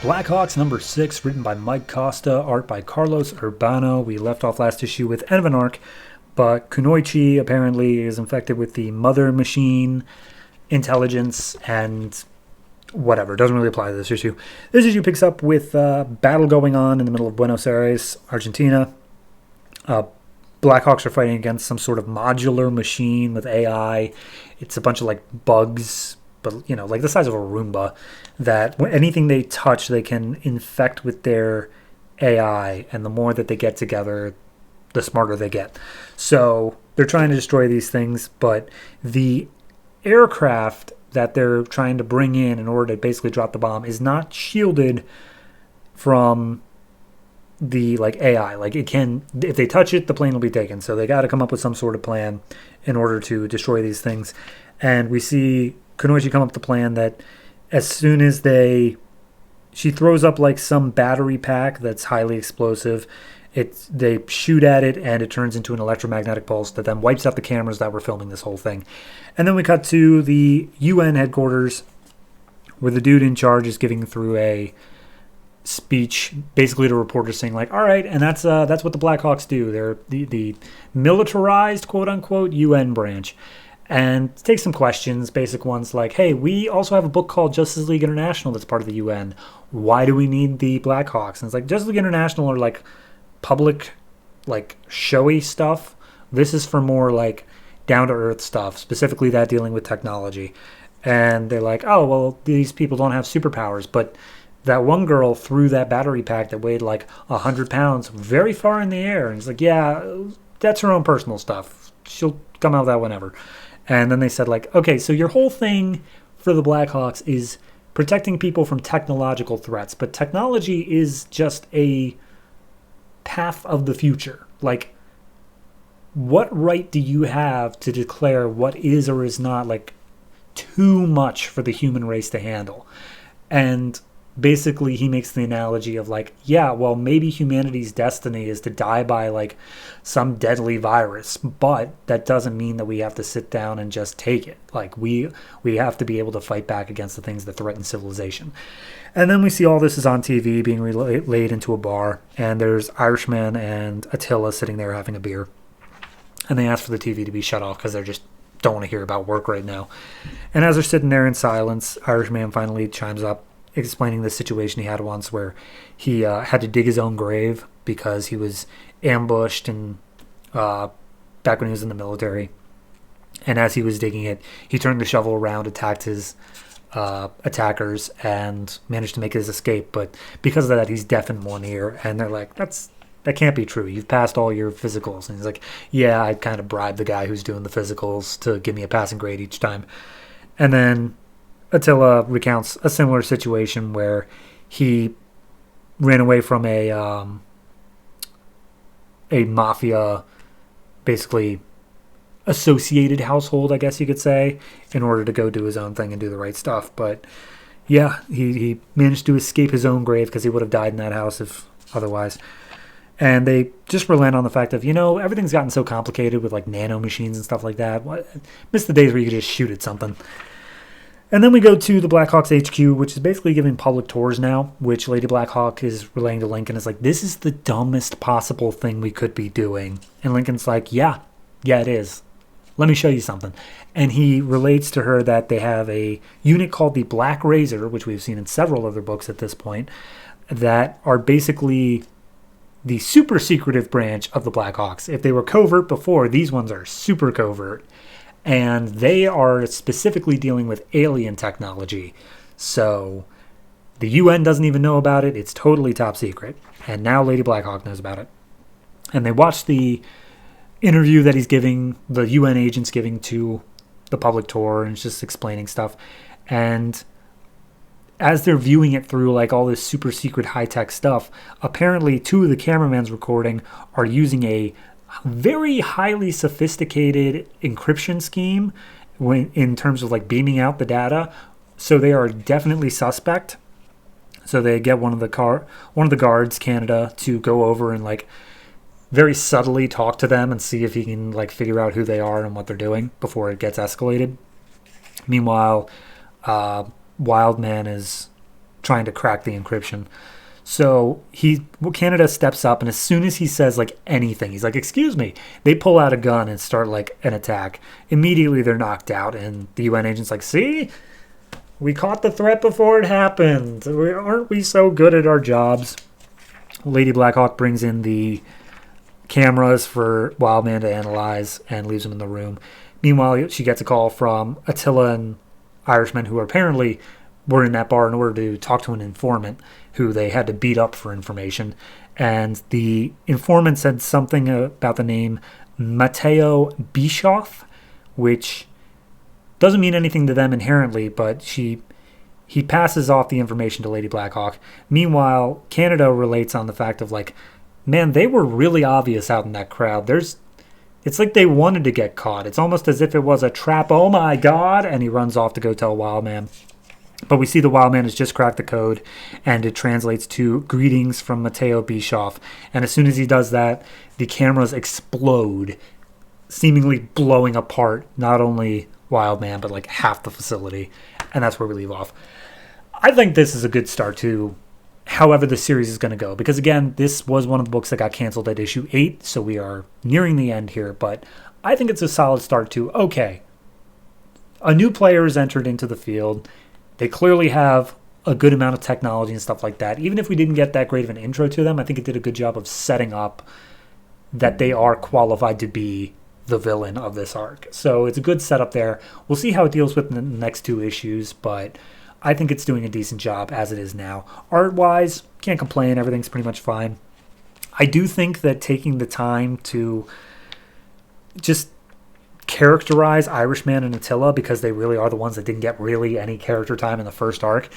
Blackhawks number 6, written by Mike Costa, art by Carlos Urbano. We left off last issue with end of an arc, but Kunoichi apparently is infected with the mother machine intelligence and whatever. Doesn't really apply to this issue. This issue picks up with battle going on in the middle of Buenos Aires, Argentina. Blackhawks are fighting against some sort of modular machine with AI. It's a bunch of like bugs, but like the size of a Roomba, that anything they touch they can infect with their AI, and the more that they get together, the smarter they get. So they're trying to destroy these things, but the aircraft that they're trying to bring in order to basically drop the bomb is not shielded from the AI. It can, if they touch it, the plane will be taken. So they got to come up with some sort of plan in order to destroy these things. And we see Kunoichi come up with the plan that as soon as she throws up some battery pack that's highly explosive, they shoot at it and it turns into an electromagnetic pulse that then wipes out the cameras that were filming this whole thing. And then we cut to the UN headquarters where the dude in charge is giving through a speech basically to reporters saying all right, and that's what the Blackhawks do. They're the militarized quote unquote UN branch. And take some questions, basic ones like, hey, we also have a book called Justice League International that's part of the UN. Why do we need the Blackhawks? And it's Justice League International are public, showy stuff. This is for more down-to-earth stuff, specifically that dealing with technology. And they're oh, well, these people don't have superpowers. But that one girl threw that battery pack that weighed 100 pounds very far in the air. And it's yeah, that's her own personal stuff. She'll come out of that whenever. And then they said, okay, so your whole thing for the Blackhawks is protecting people from technological threats. But technology is just a path of the future. What right do you have to declare what is or is not, too much for the human race to handle? And basically he makes the analogy of yeah, well, maybe humanity's destiny is to die by some deadly virus, but that doesn't mean that we have to sit down and just take it. We have to be able to fight back against the things that threaten civilization. And then we see all this is on TV being relayed into a bar, and there's Irishman and Attila sitting there having a beer, and they ask for the TV to be shut off because they just don't want to hear about work right now. And as they're sitting there in silence, Irishman finally chimes up, explaining the situation he had once where he had to dig his own grave because he was ambushed and back when he was in the military. And as he was digging it, he turned the shovel around, attacked his attackers, and managed to make his escape. But because of that, he's deaf in one ear. And they're that can't be true. You've passed all your physicals. And he's yeah, I kind of bribed the guy who's doing the physicals to give me a passing grade each time. And then Attila recounts a similar situation where he ran away from a mafia, basically associated household, I guess you could say, in order to go do his own thing and do the right stuff. But yeah, he managed to escape his own grave because he would have died in that house if otherwise. And they just relent on the fact of, everything's gotten so complicated with nano machines and stuff like that. Miss the days where you could just shoot at something. And then we go to the Blackhawks HQ, which is basically giving public tours now, which Lady Blackhawk is relaying to Lincoln. Is this is the dumbest possible thing we could be doing. And Lincoln's yeah, it is. Let me show you something. And he relates to her that they have a unit called the Black Razor, which we've seen in several other books at this point, that are basically the super secretive branch of the Blackhawks. If they were covert before, these ones are super covert. And they are specifically dealing with alien technology. So the UN doesn't even know about it. It's totally top secret. And now Lady Blackhawk knows about it. And they watch the interview that he's giving, the UN agent's giving to the public tour, and it's just explaining stuff. And as they're viewing it through all this super secret high-tech stuff, apparently two of the cameramans recording are using a very highly sophisticated encryption scheme in terms of beaming out the data. So they are definitely suspect. So they get one of the guards, Canada, to go over and very subtly talk to them and see if he can figure out who they are and what they're doing before it gets escalated. Meanwhile, Wildman is trying to crack the encryption. So Canada steps up, and as soon as he says like anything, he's like, "Excuse me," they pull out a gun and start like an attack. Immediately they're knocked out, and the UN agent's like, "See, we caught the threat before it happened. Aren't we so good at our jobs?" Lady Blackhawk brings in the cameras for Wildman to analyze and leaves him in the room. Meanwhile, she gets a call from Attila and Irishmen, who apparently were in that bar in order to talk to an informant who they had to beat up for information. And the informant said something about the name Matteo Bischoff, which doesn't mean anything to them inherently, but he passes off the information to Lady Blackhawk. Meanwhile, Canada relates on the fact of like, man, they were really obvious out in that crowd. It's like they wanted to get caught. It's almost as if it was a trap. Oh my God. And he runs off to go tell Wildman. But we see the Wildman has just cracked the code, and it translates to "Greetings from Matteo Bischoff." And as soon as he does that, the cameras explode, seemingly blowing apart not only Wildman, but like half the facility. And that's where we leave off. I think this is a good start to however the series is going to go. Because again, this was one of the books that got canceled at issue 8, so we are nearing the end here. But I think it's a solid start to, okay, a new player has entered into the field. They clearly have a good amount of technology and stuff like that. Even if we didn't get that great of an intro to them, I think it did a good job of setting up that they are qualified to be the villain of this arc. So it's a good setup there. We'll see how it deals with in the next 2 issues, but I think it's doing a decent job as it is now. Art-wise, can't complain. Everything's pretty much fine. I do think that taking the time to just characterize Irishman and Attila, because they really are the ones that didn't get really any character time in the first arc,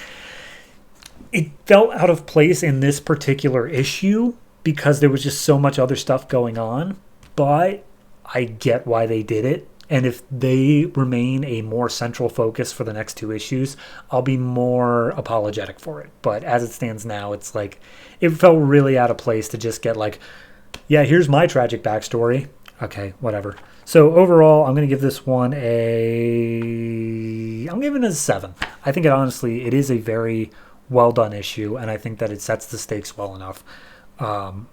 it felt out of place in this particular issue because there was just so much other stuff going on. But I get why they did it. And if they remain a more central focus for the next 2 issues, I'll be more apologetic for it. But as it stands now, it's like, it felt really out of place to just get like, yeah, here's my tragic backstory. Okay, whatever. So overall, I'm going to give this one I'm giving it a 7. I think it is a very well done issue, and I think that it sets the stakes well enough.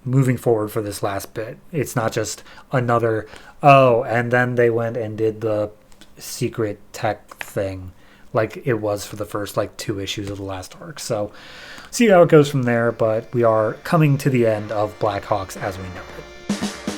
Moving forward for this last bit, it's not just another, and then they went and did the secret tech thing like it was for the first 2 issues of the last arc. So see how it goes from there, but we are coming to the end of Blackhawks as we know it.